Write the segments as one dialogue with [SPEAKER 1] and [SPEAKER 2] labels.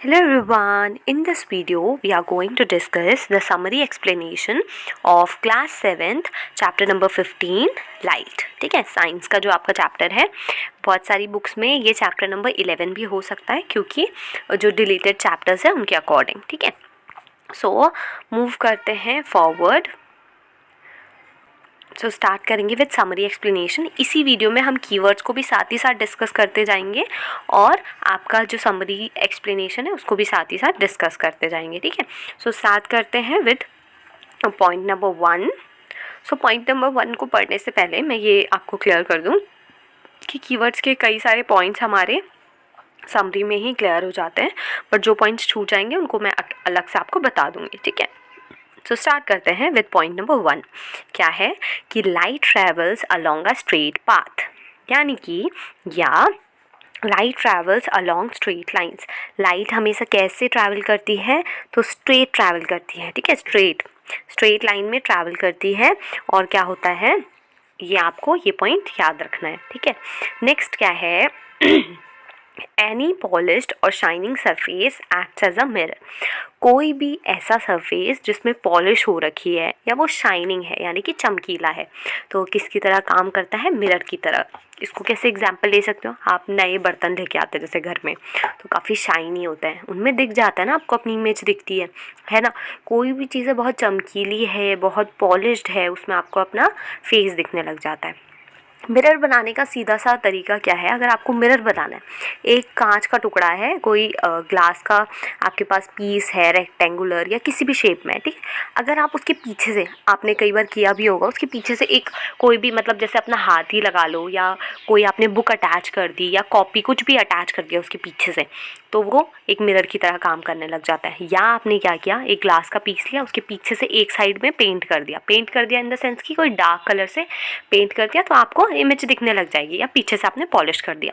[SPEAKER 1] Hello everyone, in this video we are going to discuss the summary explanation of class 7th chapter number 15 light. ठीक है, science का जो आपका chapter है, बहुत सारी बुक्स में ये चैप्टर नंबर 11 भी हो सकता है क्योंकि जो डिलीटेड चैप्टर्स हैं उनके अकॉर्डिंग। ठीक है, सो मूव करते हैं फॉरवर्ड। सो स्टार्ट करेंगे विद समरी एक्सप्लेनेशन। इसी वीडियो में हम कीवर्ड्स को भी साथ ही साथ डिस्कस करते जाएंगे और आपका जो समरी एक्सप्लेनेशन है उसको भी साथ ही साथ डिस्कस करते जाएंगे। ठीक है, सो स्टार्ट करते हैं with point number 1। So point number 1 को पढ़ने से पहले मैं ये आपको क्लियर कर दूँ कि कीवर्ड्स के कई सारे पॉइंट्स हमारे समरी में ही क्लियर हो जाते हैं, बट जो पॉइंट्स छूट जाएंगे उनको मैं अलग से आपको बता दूँगी। ठीक है, सो स्टार्ट करते हैं विद पॉइंट नंबर 1। क्या है कि light travels along a straight path, यानी कि या light travels along straight lines. Light हमेशा कैसे ट्रैवल करती है? तो स्ट्रेट ट्रैवल करती है। ठीक है, स्ट्रेट लाइन में ट्रैवल करती है। और क्या होता है, ये आपको ये पॉइंट याद रखना है। ठीक है, नेक्स्ट क्या है एनी पॉलिश्ड और shining surface acts as a mirror. कोई भी ऐसा सरफेस जिसमें पॉलिश हो रखी है या वो शाइनिंग है यानी कि चमकीला है, तो किसकी तरह काम करता है? मिरर की तरह। इसको कैसे एग्जांपल ले सकते हो? आप नए बर्तन लेके आते हैं जैसे घर में, तो काफ़ी शाइनी होता है, उनमें दिख जाता है ना, आपको अपनी इमेज दिखती है ना। कोई भी चीज़ें बहुत चमकीली है, बहुत पॉलिश्ड है, उसमें आपको अपना फेस दिखने लग जाता है। मिरर बनाने का सीधा सा तरीका क्या है? अगर आपको मिरर बनाना है, एक कांच का टुकड़ा है, कोई ग्लास का आपके पास पीस है रेक्टेंगुलर या किसी भी शेप में, ठीक। अगर आप उसके पीछे से, आपने कई बार किया भी होगा, उसके पीछे से एक कोई भी मतलब जैसे अपना हाथ ही लगा लो या कोई आपने बुक अटैच कर दी या कॉपी कुछ भी अटैच कर दिया उसके पीछे से, तो वो एक मिरर की तरह काम करने लग जाता है। या आपने क्या किया, एक ग्लास का पीस लिया, उसके पीछे से एक साइड में पेंट कर दिया इन द सेंस कि कोई डार्क कलर से पेंट कर दिया, तो आपको इमेज दिखने लग जाएगी। या पीछे से आपने पॉलिश कर दिया,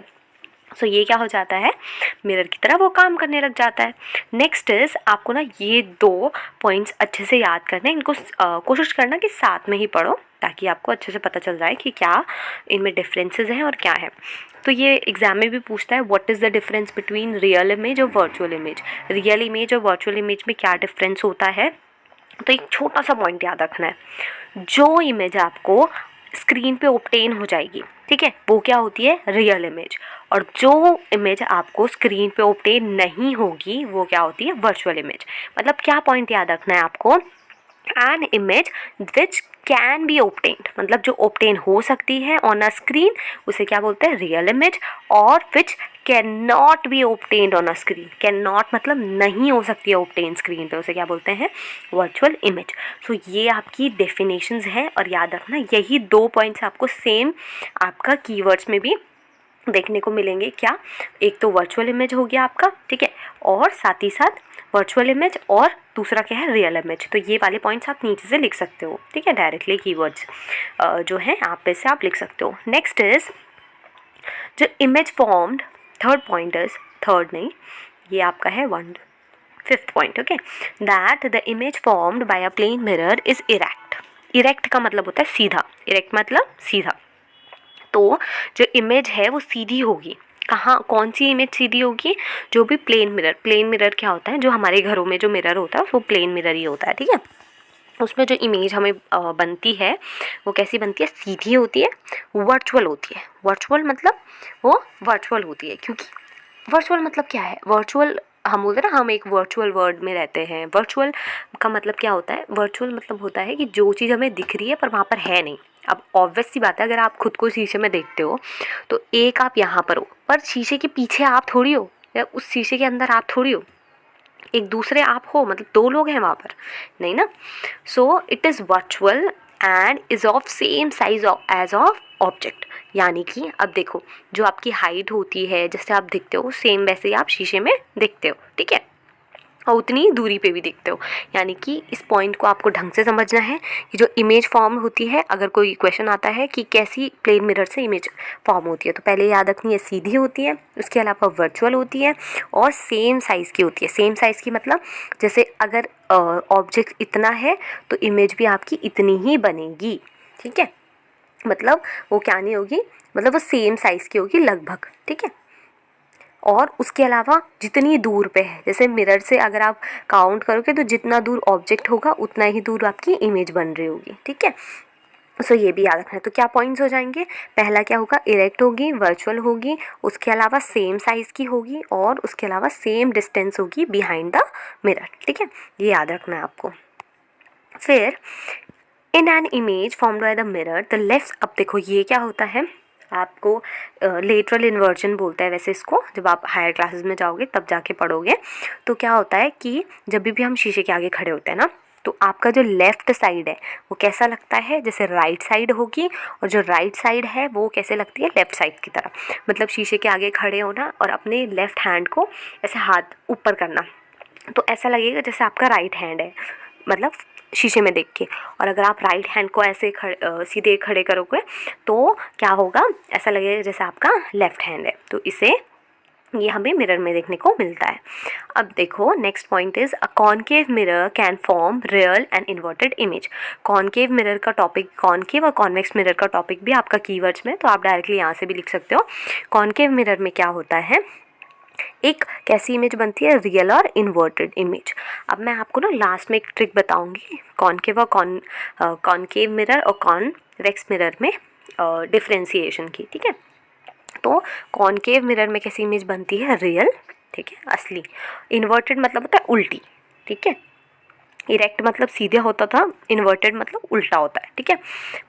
[SPEAKER 1] सो ये क्या हो जाता है, मिरर की तरह वो काम करने लग जाता है। नेक्स्ट इज, आपको ना ये 2 पॉइंट्स अच्छे से याद करने, इनको कोशिश करना कि साथ में ही पढ़ो ताकि आपको अच्छे से पता चल जाए कि क्या इनमें डिफरेंसेस हैं और क्या है। तो ये एग्जाम में भी पूछता है, what is the difference between real image और वर्चुअल इमेज। रियल इमेज और वर्चुअल इमेज में क्या डिफरेंस होता है? तो एक छोटा सा पॉइंट याद रखना है, जो इमेज आपको स्क्रीन पे ऑब्टेन हो जाएगी, ठीक है, वो क्या होती है? Real image. और जो इमेज आपको स्क्रीन पे ऑब्टेन नहीं होगी वो क्या होती है? Virtual image. मतलब क्या पॉइंट याद रखना है आपको? An image which can be obtained, मतलब जो ऑब्टेन हो सकती है ऑन अ स्क्रीन, उसे क्या बोलते हैं? Real image. और which can not be obtained on a screen, can not मतलब नहीं हो सकती है ऑब्टेन स्क्रीन पे, उसे क्या बोलते हैं? Virtual image. सो ये आपकी डेफिनेशंस हैं और याद रखना यही 2 पॉइंट्स आपको सेम आपका कीवर्ड्स में भी देखने को मिलेंगे। क्या? एक तो वर्चुअल इमेज हो गया आपका, ठीक है, और साथ ही साथ वर्चुअल इमेज, और दूसरा क्या है? Real image. तो ये वाले पॉइंट्स आप नीचे से लिख सकते हो, ठीक है, डायरेक्टली कीवर्ड्स जो हैं आप पे से आप लिख सकते हो। नेक्स्ट इज, जो image formed, third point is, third नहीं, ये आपका है 5th point, okay, that the image formed by a plane mirror is erect. Erect का मतलब होता है सीधा, इरेक्ट मतलब सीधा। तो जो इमेज है वो सीधी होगी। कहाँ, कौन सी इमेज सीधी होगी? जो भी प्लेन मिरर क्या होता है? जो हमारे घरों में जो मिरर होता है वो प्लेन मिरर ही होता है, ठीक है। उसमें जो इमेज हमें बनती है वो कैसी बनती है? सीधी होती है, वर्चुअल होती है। वर्चुअल मतलब वो वर्चुअल होती है, क्योंकि वर्चुअल मतलब क्या है? वर्चुअल हम बोलते हैं ना, हम एक वर्चुअल वर्ल्ड में रहते हैं। वर्चुअल का मतलब क्या होता है? वर्चुअल मतलब होता है कि जो चीज़ हमें दिख रही है पर वहाँ पर है नहीं। अब ऑब्वियस सी बात है, अगर आप खुद को शीशे में देखते हो तो एक आप यहाँ पर हो, पर शीशे के पीछे आप थोड़ी हो, या उस शीशे के अंदर आप थोड़ी हो, एक दूसरे आप हो, मतलब 2 लोग हैं वहाँ पर, नहीं ना। So it is virtual and is of same size as of object. यानी कि अब देखो, जो आपकी हाइट होती है, जैसे आप दिखते हो सेम वैसे ही आप शीशे में दिखते हो, ठीक है, और उतनी दूरी पे भी दिखते हो। यानी कि इस पॉइंट को आपको ढंग से समझना है कि जो इमेज फॉर्म होती है, अगर कोई क्वेश्चन आता है कि कैसी प्लेन मिरर से इमेज फॉर्म होती है, तो पहले याद रखनी है सीधी होती है, उसके अलावा वर्चुअल होती है और सेम साइज़ की होती है। सेम साइज़ की मतलब जैसे अगर ऑब्जेक्ट इतना है तो इमेज भी आपकी इतनी ही बनेगी, ठीक है। मतलब वो क्या नहीं होगी, मतलब वो सेम साइज़ की होगी लगभग, ठीक है। और उसके अलावा जितनी दूर पे है, जैसे मिरर से अगर आप काउंट करोगे तो जितना दूर ऑब्जेक्ट होगा उतना ही दूर आपकी इमेज बन रही होगी, ठीक है। सो ये भी याद रखना है। तो क्या पॉइंट्स हो जाएंगे, पहला क्या होगा, इरेक्ट होगी, वर्चुअल होगी, उसके अलावा सेम साइज़ की होगी और उसके अलावा सेम डिस्टेंस होगी बिहाइंड द मिरर, ठीक है, ये याद रखना है आपको। फिर in an image formed by the mirror the left, अब देखो ये क्या होता है, आपको लेटरल इन्वर्जन बोलता है वैसे इसको, जब आप हायर क्लासेस में जाओगे तब जाके पढ़ोगे। तो क्या होता है कि जब भी हम शीशे के आगे खड़े होते हैं ना, तो आपका जो लेफ़्ट साइड है वो कैसा लगता है, जैसे राइट साइड होगी, और जो राइट साइड है वो कैसे लगती है, लेफ़्ट साइड की तरह। मतलब शीशे के आगे खड़े होना और अपने लेफ़्ट हैंड को ऐसे हाथ ऊपर करना, तो ऐसा लगेगा जैसे आपका राइट हैंड है, मतलब शीशे में देख के। और अगर आप राइट हैंड को ऐसे सीधे खड़े करोगे तो क्या होगा, ऐसा लगेगा जैसे आपका लेफ़्ट हैंड है। तो इसे ये हमें मिरर में देखने को मिलता है। अब देखो next point is a concave mirror can form real and inverted image. Concave mirror का टॉपिक, कॉनकेव और कॉन्वेक्स मिरर का टॉपिक भी आपका कीवर्ड्स में, तो आप डायरेक्टली यहाँ से भी लिख सकते हो। कॉनकेव मिरर में क्या होता है, एक कैसी इमेज बनती है, रियल और इन्वर्टेड इमेज। अब मैं आपको ना लास्ट में एक ट्रिक बताऊंगी कॉनकेव और कॉनकेव मिरर और कॉन्वेक्स मिरर में डिफ्रेंसिएशन की, ठीक है। तो कॉनकेव मिरर में कैसी इमेज बनती है, रियल, ठीक है, असली। इन्वर्टेड मतलब होता है उल्टी, ठीक है। इरेक्ट मतलब सीधे होता था, इन्वर्टेड मतलब उल्टा होता है, ठीक है।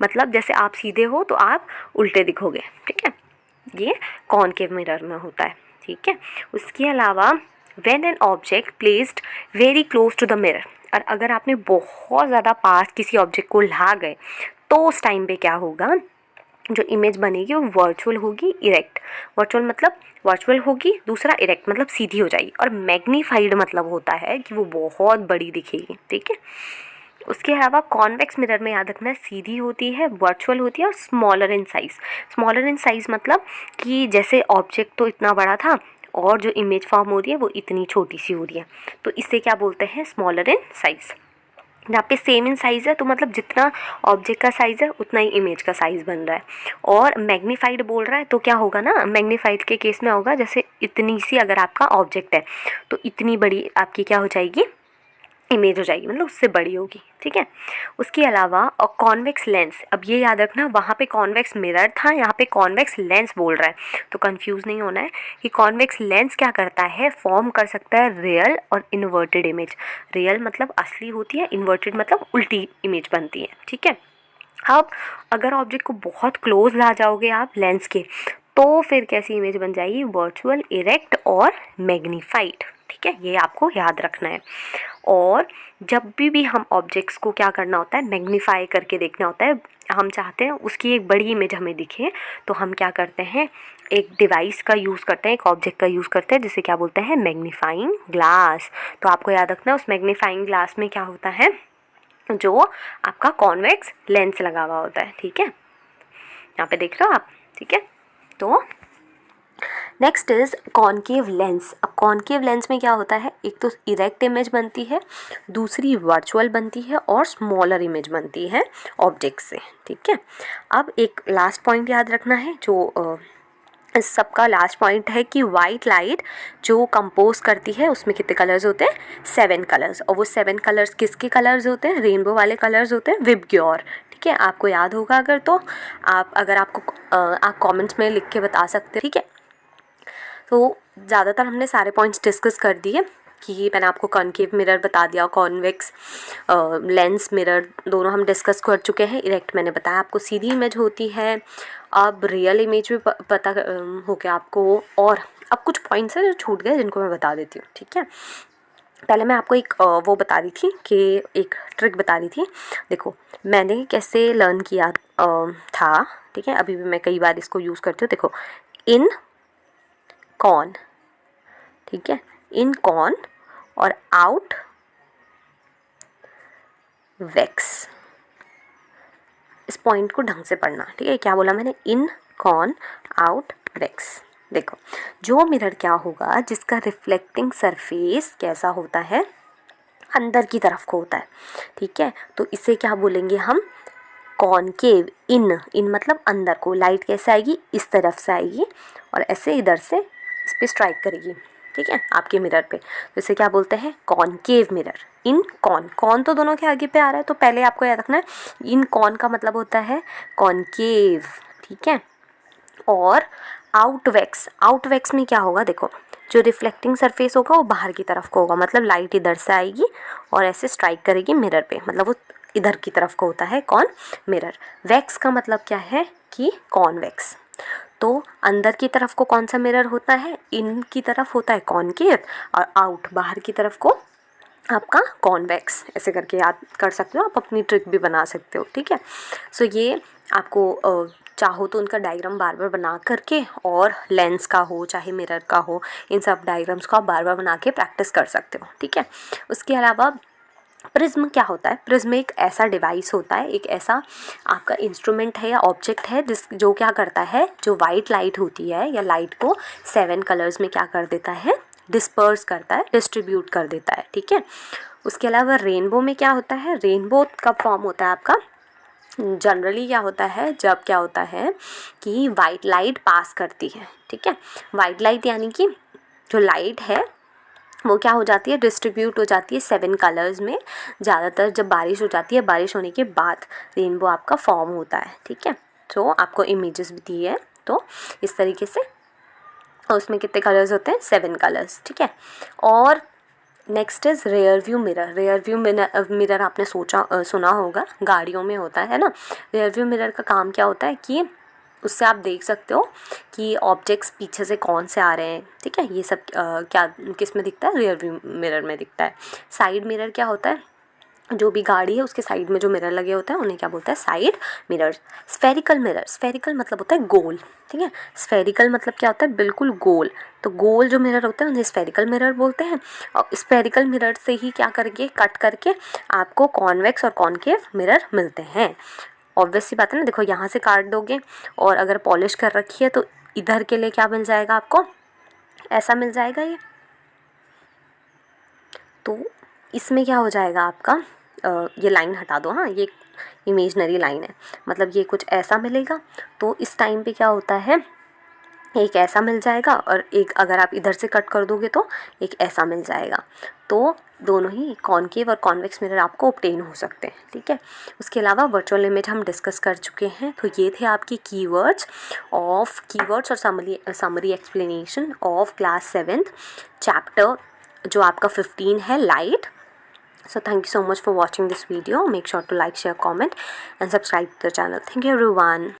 [SPEAKER 1] मतलब जैसे आप सीधे हो तो आप उल्टे दिखोगे, ठीक है। ये कॉनकेव मिरर में होता है, ठीक है। उसके अलावा when an object placed very close to the mirror, और अगर आपने बहुत ज़्यादा पास किसी ऑब्जेक्ट को ला गए तो उस टाइम पे क्या होगा, जो इमेज बनेगी वो वर्चुअल होगी, इरेक्ट। वर्चुअल होगी, दूसरा इरेक्ट मतलब सीधी हो जाएगी, और मैग्नीफाइड मतलब होता है कि वो बहुत बड़ी दिखेगी, ठीक है। उसके अलावा कॉन्वेक्स मिरर में याद रखना है, सीधी होती है, वर्चुअल होती है और smaller in size. Smaller in size मतलब कि जैसे ऑब्जेक्ट तो इतना बड़ा था और जो इमेज फॉर्म हो रही है वो इतनी छोटी सी हो रही है, तो इसे क्या बोलते हैं, स्मॉलर इन साइज़। यहाँ पे सेम इन साइज़ है, तो मतलब जितना ऑब्जेक्ट का साइज़ है उतना ही इमेज का साइज़ बन रहा है। और मैग्नीफाइड बोल रहा है तो क्या होगा ना, मैग्नीफाइड के केस में होगा जैसे इतनी सी अगर आपका ऑब्जेक्ट है तो इतनी बड़ी आपकी क्या हो जाएगी, इमेज हो जाएगी, मतलब उससे बड़ी होगी, ठीक है। उसके अलावा और कॉन्वेक्स लेंस, अब ये याद रखना, वहाँ पे कॉन्वेक्स मिरर था, यहाँ पे कॉन्वेक्स लेंस बोल रहा है, तो कंफ्यूज नहीं होना है कि कॉन्वेक्स लेंस क्या करता है, फॉर्म कर सकता है रियल और इन्वर्टेड इमेज। रियल मतलब असली होती है, इन्वर्टेड मतलब उल्टी इमेज बनती है, ठीक है। अब अगर ऑब्जेक्ट को बहुत क्लोज ला जाओगे आप लेंस के, तो फिर कैसी इमेज बन जाएगी, वर्चुअल, इरेक्ट और मैग्नीफाइड, ठीक है, ये आपको याद रखना है। और जब भी हम ऑब्जेक्ट्स को क्या करना होता है, मैग्नीफाई करके देखना होता है, हम चाहते हैं उसकी एक बड़ी इमेज हमें दिखे, तो हम क्या करते हैं, एक डिवाइस का यूज़ करते हैं, एक ऑब्जेक्ट का यूज़ करते हैं जिसे क्या बोलते हैं, मैग्नीफाइंग ग्लास। तो आपको याद रखना है उस मैग्नीफाइंग ग्लास में क्या होता है, जो आपका कॉन्वेक्स लेंस लगा हुआ होता है, ठीक है, यहाँ पे देख रहे हो आप, ठीक है। तो नेक्स्ट इज़ कॉनकेव लेंस। अब कॉनकेव लेंस में क्या होता है, एक तो इरेक्ट इमेज बनती है, दूसरी वर्चुअल बनती है और स्मॉलर इमेज बनती है ऑब्जेक्ट से, ठीक है। अब एक लास्ट पॉइंट याद रखना है, जो इस सबका लास्ट पॉइंट है कि वाइट लाइट जो कंपोज करती है उसमें कितने कलर्स होते हैं, 7 कलर्स। और वो 7 कलर्स किसके कलर्स होते हैं, रेनबो वाले कलर्स होते हैं, विबग्योर, ठीक है। आपको याद होगा अगर तो आप कमेंट्स में लिख के बता सकते हैं, ठीक है। तो ज़्यादातर हमने सारे पॉइंट्स डिस्कस कर दिए कि मैंने आपको कॉनकेव मिरर बता दिया, कॉन्वेक्स लेंस मिरर दोनों हम डिस्कस कर चुके हैं। इरेक्ट मैंने बताया आपको सीधी इमेज होती है। अब रियल इमेज भी पता हो गया आपको, और अब कुछ पॉइंट्स हैं जो छूट गए जिनको मैं बता देती हूँ, ठीक है। पहले मैं आपको एक वो बता रही थी कि एक ट्रिक बता रही थी, देखो मैंने कैसे लर्न किया था, ठीक है। अभी भी मैं कई बार इसको यूज़ करती हूँ, देखो इन कॉन, ठीक है, इन कॉन और आउट वैक्स। इस पॉइंट को ढंग से पढ़ना, ठीक है। क्या बोला मैंने, इन कॉन आउट वैक्स। देखो जो मिरर क्या होगा, जिसका रिफ्लेक्टिंग सरफेस कैसा होता है, अंदर की तरफ को होता है, ठीक है। तो इसे क्या बोलेंगे हम, कॉनकेव। इन मतलब अंदर को, लाइट कैसे आएगी, इस तरफ से आएगी और ऐसे इधर से साइड्स पे स्ट्राइक करेगी, ठीक है, आपके मिरर पे, तो इसे क्या बोलते हैं, कॉनकेव मिरर। इन कॉन तो दोनों के आगे पे आ रहा है, तो पहले आपको याद रखना है इन कॉन का मतलब होता है कॉनकेव, ठीक है। और आउटवैक्स में क्या होगा, देखो जो रिफ्लेक्टिंग सरफेस होगा वो बाहर की तरफ को होगा, मतलब लाइट इधर से आएगी और ऐसे स्ट्राइक करेगी मिरर पे, मतलब वो इधर की तरफ को होता है कौन, मिरर। वैक्स का मतलब क्या है कि कॉन्वेक्स। तो अंदर की तरफ को कौन सा मिरर होता है, इन की तरफ होता है कॉनकेव, और आउट बाहर की तरफ को आपका कॉन्वेक्स। ऐसे करके याद कर सकते हो, आप अपनी ट्रिक भी बना सकते हो, ठीक है। सो ये आपको चाहो तो उनका डायग्राम बार बार बना करके, और लेंस का हो चाहे मिरर का हो, इन सब डायग्राम्स को आप बार बार बना के प्रैक्टिस कर सकते हो, ठीक है। उसके अलावा प्रिज्म क्या होता है, प्रिज्म एक ऐसा डिवाइस होता है, एक ऐसा आपका इंस्ट्रूमेंट है या ऑब्जेक्ट है जो क्या करता है, जो वाइट लाइट होती है या लाइट को 7 कलर्स में क्या कर देता है, डिस्पर्स करता है, डिस्ट्रीब्यूट कर देता है, ठीक है। उसके अलावा रेनबो में क्या होता है, रेनबो कब फॉर्म होता है आपका, जनरली क्या होता है, जब क्या होता है कि वाइट लाइट पास करती है, ठीक है। वाइट लाइट यानी कि जो लाइट है वो क्या हो जाती है, डिस्ट्रीब्यूट हो जाती है 7 कलर्स में। ज़्यादातर जब बारिश हो जाती है, बारिश होने के बाद रेनबो आपका फॉर्म होता है, ठीक है। तो आपको इमेजेस भी दी है, तो इस तरीके से, और उसमें कितने कलर्स होते हैं, 7 कलर्स, ठीक है। और next is rear view mirror. Rear view mirror आपने सुना होगा, गाड़ियों में होता है ना। रेयर व्यू मिरर का काम क्या होता है कि उससे आप देख सकते हो कि ऑब्जेक्ट्स पीछे से कौन से आ रहे हैं, ठीक है। ये सब क्या किस में दिखता है, रेयर व्यू मिरर में दिखता है। साइड मिरर क्या होता है, जो भी गाड़ी है उसके साइड में जो मिरर लगे होते हैं उन्हें क्या बोलता है, side mirror. Spherical mirror, spherical मतलब होता है गोल, ठीक है। स्फेरिकल मतलब क्या होता है, बिल्कुल गोल। तो गोल जो मिरर होते हैं उन्हें स्फेरिकल मिरर बोलते हैं। और स्फेरिकल मिरर से ही क्या करके कट करके आपको कॉन्वेक्स और कॉनकेव मिरर मिलते हैं। ऑब्वियस सी बात है ना, देखो यहाँ से काट दोगे और अगर पॉलिश कर रखी है तो इधर के लिए क्या मिल जाएगा आपको, ऐसा मिल जाएगा ये। तो इसमें क्या हो जाएगा आपका, ये लाइन हटा दो, हाँ ये इमेजनरी लाइन है, मतलब ये कुछ ऐसा मिलेगा। तो इस टाइम पे क्या होता है, एक ऐसा मिल जाएगा, और एक अगर आप इधर से कट कर दोगे तो एक ऐसा मिल जाएगा। तो दोनों ही कॉनकेव और कॉन्वेक्स मिरर आपको ऑब्टेन हो सकते हैं, ठीक है। उसके अलावा वर्चुअल इमेज हम डिस्कस कर चुके हैं। तो ये थे आपकी कीवर्ड्स और summary explanation of class 7th chapter, जो आपका 15 है, light. So thank you so much for watching this video. Make sure to like, share, comment and subscribe to the channel. Thank you everyone.